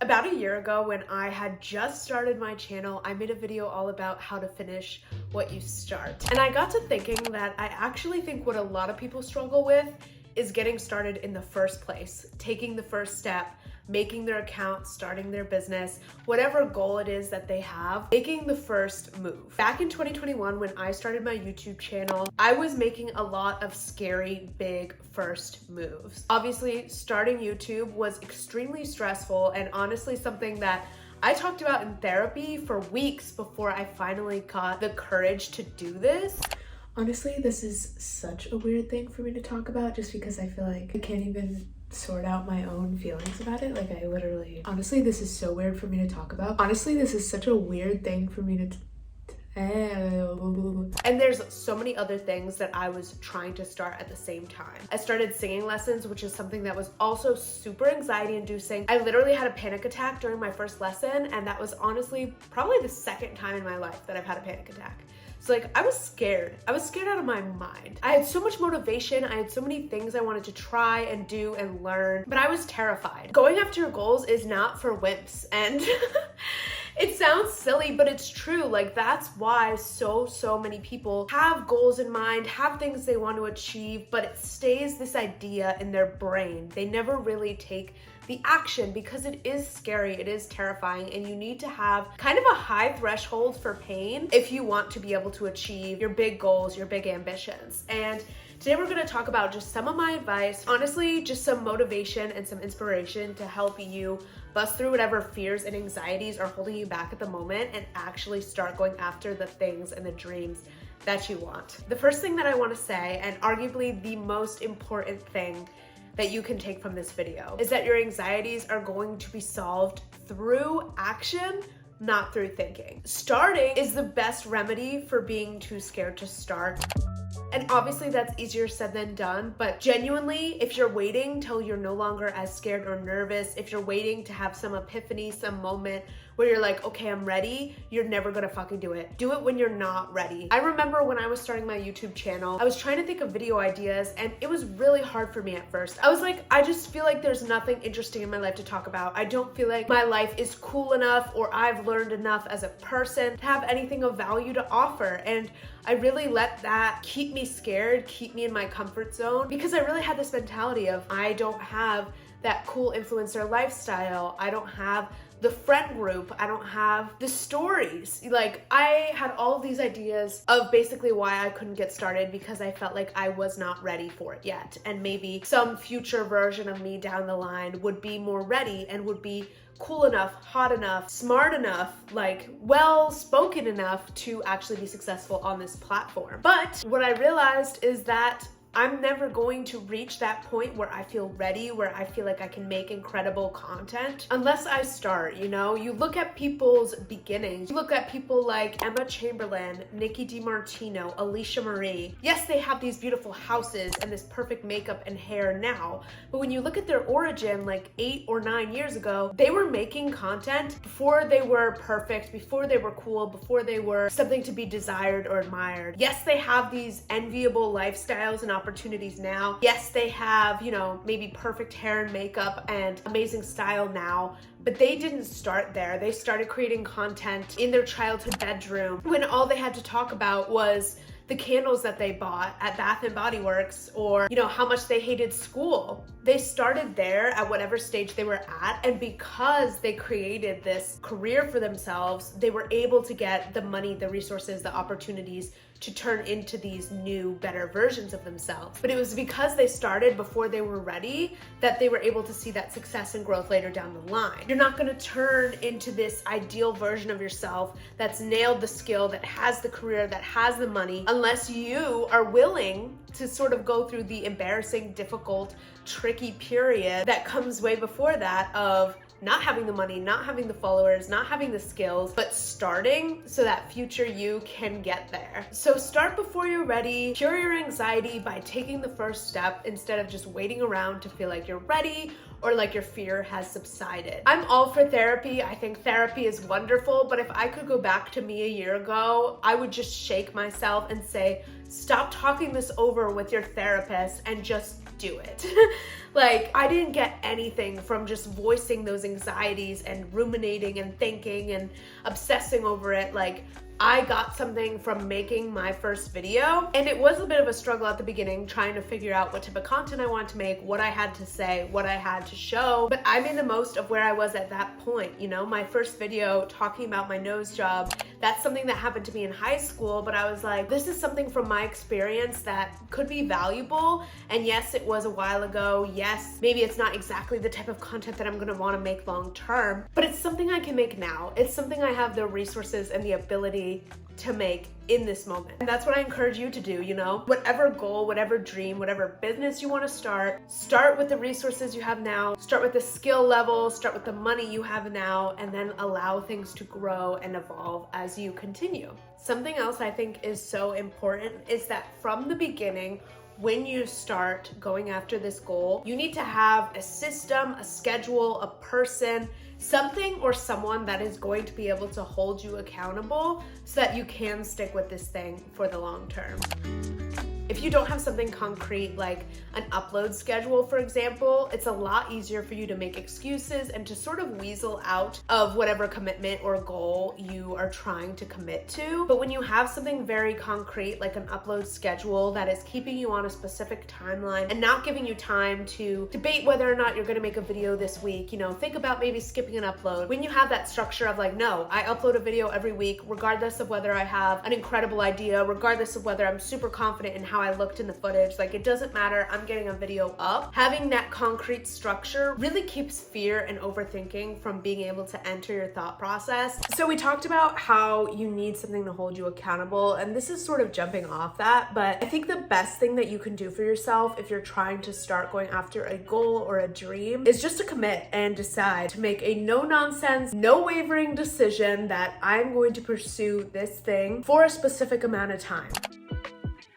About a year ago, when I had just started my channel, I made a video all about how to finish what you start. And I got to thinking that I actually think what a lot of people struggle with is getting started in the first place, taking the first step, making their account, starting their business, whatever goal it is that they have, making the first move. Back in 2021, when I started my YouTube channel, I was making a lot of scary, big first moves. Obviously, starting YouTube was extremely stressful and honestly something that I talked about in therapy for weeks before I finally got the courage to do this. Honestly, this is such a weird thing for me to talk about just because I feel like I can't even sort out my own feelings about it. Like honestly, this is so weird for me to talk about. Honestly, this is such a weird thing for me to and there's so many other things that I was trying to start at the same time. I started singing lessons, which is something that was also super anxiety inducing. I literally had a panic attack during my first lesson, and that was honestly probably the second time in my life that I've had a panic attack. So like, I was scared. I was scared out of my mind. I had so much motivation. I had so many things I wanted to try and do and learn, but I was terrified. Going after your goals is not for wimps, and it sounds silly, but it's true. Like, that's why so many people have goals in mind, have things they want to achieve, but it stays this idea in their brain. They never really take the action because it is scary, it is terrifying, and you need to have kind of a high threshold for pain if you want to be able to achieve your big goals, your big ambitions. And today we're going to talk about just some of my advice, honestly, just some motivation and some inspiration to help you bust through whatever fears and anxieties are holding you back at the moment and actually start going after the things and the dreams that you want. The first thing that I want to say, and arguably the most important thing that you can take from this video, is that your anxieties are going to be solved through action, not through thinking. Starting is the best remedy for being too scared to start. And obviously that's easier said than done, but genuinely, if you're waiting till you're no longer as scared or nervous, if you're waiting to have some epiphany, some moment where you're like, okay, I'm ready, you're never gonna fucking do it. Do it when you're not ready. I remember when I was starting my YouTube channel, I was trying to think of video ideas and it was really hard for me at first. I was like, I just feel like there's nothing interesting in my life to talk about. I don't feel like my life is cool enough or I've learned enough as a person to have anything of value to offer. And I really let that keep me scared, keep me in my comfort zone, because I really had this mentality of I don't have that cool influencer lifestyle. I don't have the friend group. I don't have the stories. Like, I had all of these ideas of basically why I couldn't get started because I felt like I was not ready for it yet. And maybe some future version of me down the line would be more ready and would be cool enough, hot enough, smart enough, like well-spoken enough to actually be successful on this platform. But what I realized is that I'm never going to reach that point where I feel ready, where I feel like I can make incredible content unless I start, you know? You look at people's beginnings. You look at people like Emma Chamberlain, Nikki DiMartino, Alicia Marie. Yes, they have these beautiful houses and this perfect makeup and hair now, but when you look at their origin like 8 or 9 years ago, they were making content before they were perfect, before they were cool, before they were something to be desired or admired. Yes, they have these enviable lifestyles and opportunities now. Yes, they have, you know, maybe perfect hair and makeup and amazing style now, but they didn't start there. They started creating content in their childhood bedroom when all they had to talk about was the candles that they bought at Bath and Body Works, or, you know, how much they hated school. They started there at whatever stage they were at, and because they created this career for themselves, they were able to get the money, the resources, the opportunities to turn into these new, better versions of themselves. But it was because they started before they were ready that they were able to see that success and growth later down the line. You're not gonna turn into this ideal version of yourself that's nailed the skill, that has the career, that has the money, unless you are willing to sort of go through the embarrassing, difficult, tricky period that comes way before that of not having the money, not having the followers, not having the skills, but starting so that future you can get there. So start before you're ready, cure your anxiety by taking the first step instead of just waiting around to feel like you're ready or like your fear has subsided. I'm all for therapy. I think therapy is wonderful, but if I could go back to me a year ago, I would just shake myself and say, stop talking this over with your therapist and just do it. Like, I didn't get anything from just voicing those anxieties and ruminating and thinking and obsessing over it. Like, I got something from making my first video, and it was a bit of a struggle at the beginning trying to figure out what type of content I wanted to make, what I had to say, what I had to show, but I made the most of where I was at that point. You know, my first video talking about my nose job, that's something that happened to me in high school, but I was like, this is something from my experience that could be valuable. And yes, it was a while ago. Yes, maybe it's not exactly the type of content that I'm gonna wanna make long term, but it's something I can make now. It's something I have the resources and the ability to make in this moment. And that's what I encourage you to do, you know? Whatever goal, whatever dream, whatever business you want to start with the resources you have now, start with the skill level, start with the money you have now, and then allow things to grow and evolve as you continue. Something else I think is so important is that from the beginning, when you start going after this goal, you need to have a system, a schedule, a person, something or someone that is going to be able to hold you accountable so that you can stick with this thing for the long term. If you don't have something concrete like an upload schedule, for example, it's a lot easier for you to make excuses and to sort of weasel out of whatever commitment or goal you are trying to commit to. But when you have something very concrete like an upload schedule that is keeping you on a specific timeline and not giving you time to debate whether or not you're going to make a video this week, you know, think about maybe skipping an upload. When you have that structure of like, no, I upload a video every week, regardless of whether I have an incredible idea, regardless of whether I'm super confident in how I looked in the footage, like it doesn't matter, I'm getting a video up. Having that concrete structure really keeps fear and overthinking from being able to enter your thought process. So we talked about how you need something to hold you accountable, and this is sort of jumping off that, but I think the best thing that you can do for yourself if you're trying to start going after a goal or a dream is just to commit and decide to make a no-nonsense, no wavering decision that I'm going to pursue this thing for a specific amount of time.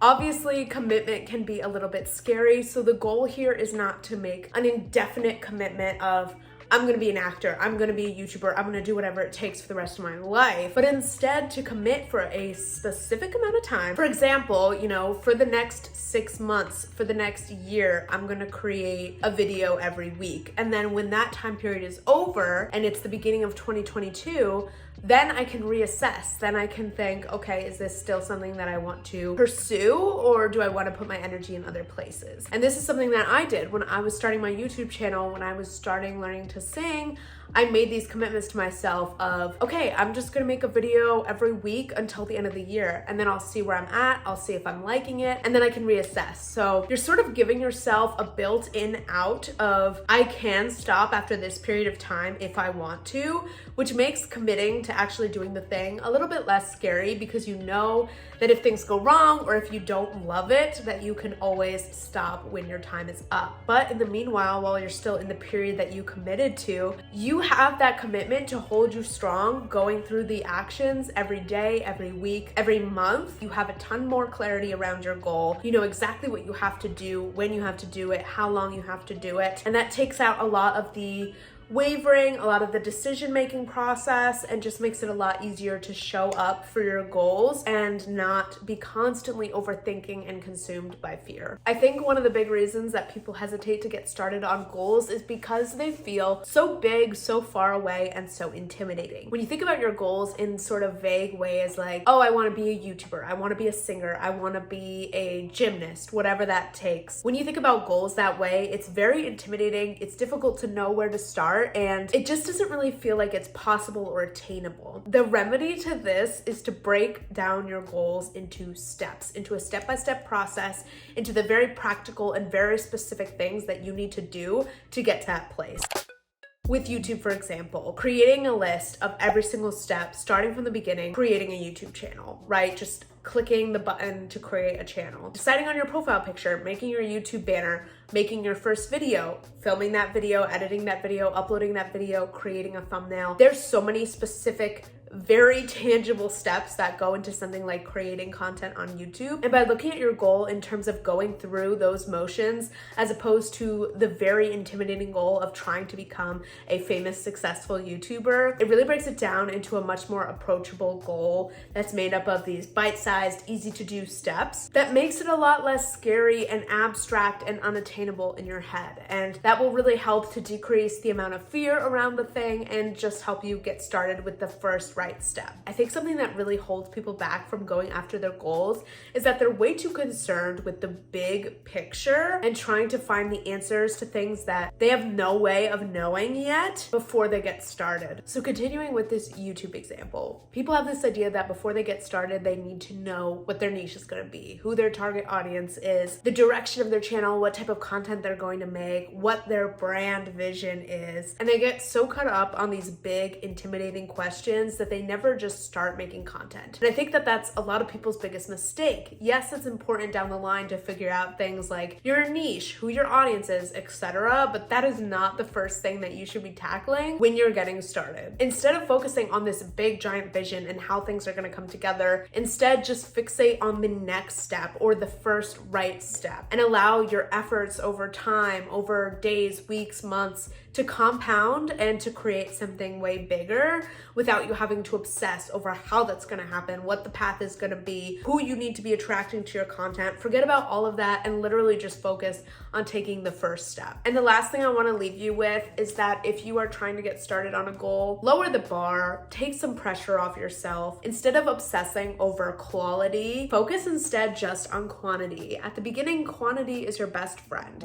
Obviously, commitment can be a little bit scary, so the goal here is not to make an indefinite commitment of, I'm gonna be an actor, I'm gonna be a YouTuber, I'm gonna do whatever it takes for the rest of my life, but instead to commit for a specific amount of time. For example, you know, for the next 6 months, for the next year, I'm gonna create a video every week. And then when that time period is over and it's the beginning of 2022, then I can reassess. Then I can think, okay, is this still something that I want to pursue, or do I want to put my energy in other places? And this is something that I did when I was starting my YouTube channel, when I was starting learning to sing. I made these commitments to myself of, okay, I'm just gonna make a video every week until the end of the year, and then I'll see where I'm at, I'll see if I'm liking it, and then I can reassess. So you're sort of giving yourself a built-in out of, I can stop after this period of time if I want to, which makes committing to actually doing the thing a little bit less scary, because you know that if things go wrong or if you don't love it, that you can always stop when your time is up. But in the meanwhile, while you're still in the period that you committed to, you have that commitment to hold you strong going through the actions every day, every week, every month. You have a ton more clarity around your goal. You know exactly what you have to do, when you have to do it, how long you have to do it. And that takes out a lot of the wavering, a lot of the decision-making process, and just makes it a lot easier to show up for your goals and not be constantly overthinking and consumed by fear. I think one of the big reasons that people hesitate to get started on goals is because they feel so big, so far away, and so intimidating. When you think about your goals in sort of vague ways like, oh, I want to be a YouTuber, I want to be a singer, I want to be a gymnast, whatever that takes. When you think about goals that way, it's very intimidating, it's difficult to know where to start, and it just doesn't really feel like it's possible or attainable. The remedy to this is to break down your goals into steps, into a step-by-step process, into the very practical and very specific things that you need to do to get to that place. With YouTube, for example, creating a list of every single step, starting from the beginning, creating a YouTube channel, right? Just clicking the button to create a channel, deciding on your profile picture, making your YouTube banner, making your first video, filming that video, editing that video, uploading that video, creating a thumbnail. There's so many specific, very tangible steps that go into something like creating content on YouTube. And by looking at your goal in terms of going through those motions, as opposed to the very intimidating goal of trying to become a famous, successful YouTuber, it really breaks it down into a much more approachable goal that's made up of these bite-sized, easy to do steps that makes it a lot less scary and abstract and unattainable in your head. And that will really help to decrease the amount of fear around the thing and just help you get started with the first right step. I think something that really holds people back from going after their goals is that they're way too concerned with the big picture and trying to find the answers to things that they have no way of knowing yet before they get started. So continuing with this YouTube example, people have this idea that before they get started, they need to know what their niche is going to be, who their target audience is, the direction of their channel, what type of content they're going to make, what their brand vision is. And they get so caught up on these big, intimidating questions that they never just start making content. And I think that that's a lot of people's biggest mistake. Yes, it's important down the line to figure out things like your niche, who your audience is, etc., but that is not the first thing that you should be tackling when you're getting started. Instead of focusing on this big, giant vision and how things are going to come together, instead just fixate on the next step or the first right step and allow your efforts over time, over days, weeks, months, to compound and to create something way bigger without you having to obsess over how that's going to happen, what the path is going to be, who you need to be attracting to your content. Forget about all of that and literally just focus on taking the first step. And the last thing I want to leave you with is that if you are trying to get started on a goal, lower the bar, take some pressure off yourself. Instead of obsessing over quality, focus instead just on quantity. At the beginning, quantity is your best friend.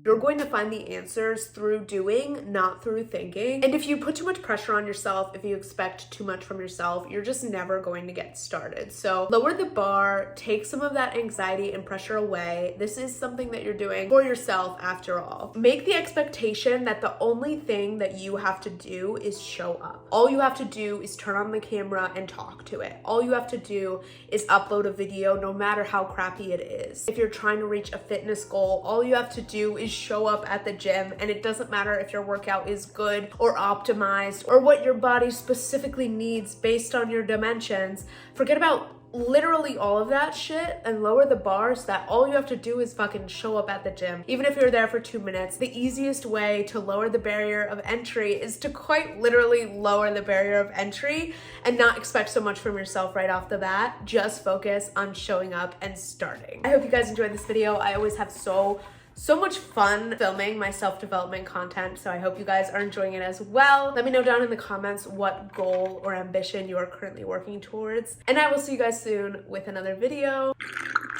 You're going to find the answers through doing, not through thinking. And if you put too much pressure on yourself, if you expect too much from yourself, you're just never going to get started. So lower the bar, take some of that anxiety and pressure away. This is something that you're doing for yourself after all. Make the expectation that the only thing that you have to do is show up. All you have to do is turn on the camera and talk to it. All you have to do is upload a video, no matter how crappy it is. If you're trying to reach a fitness goal, all you have to do is show up at the gym, and it doesn't matter if your workout is good or optimized or what your body specifically needs based on your dimensions. Forget about literally all of that shit and lower the bar so that all you have to do is fucking show up at the gym. Even if you're there for 2 minutes, the easiest way to lower the barrier of entry is to quite literally lower the barrier of entry and not expect so much from yourself right off the bat. Just focus on showing up and starting. I hope you guys enjoyed this video. I always have so much fun filming my self-development content, so I hope you guys are enjoying it as well. Let me know down in the comments what goal or ambition you are currently working towards, and I will see you guys soon with another video.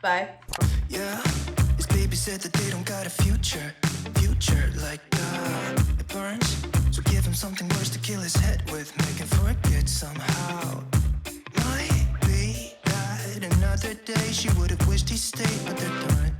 Bye. Yeah, his baby said that they don't got a future like it burns, so give him something worse to kill his head with, make him forget somehow. Might be that another day she would have wished he stayed, but they're done.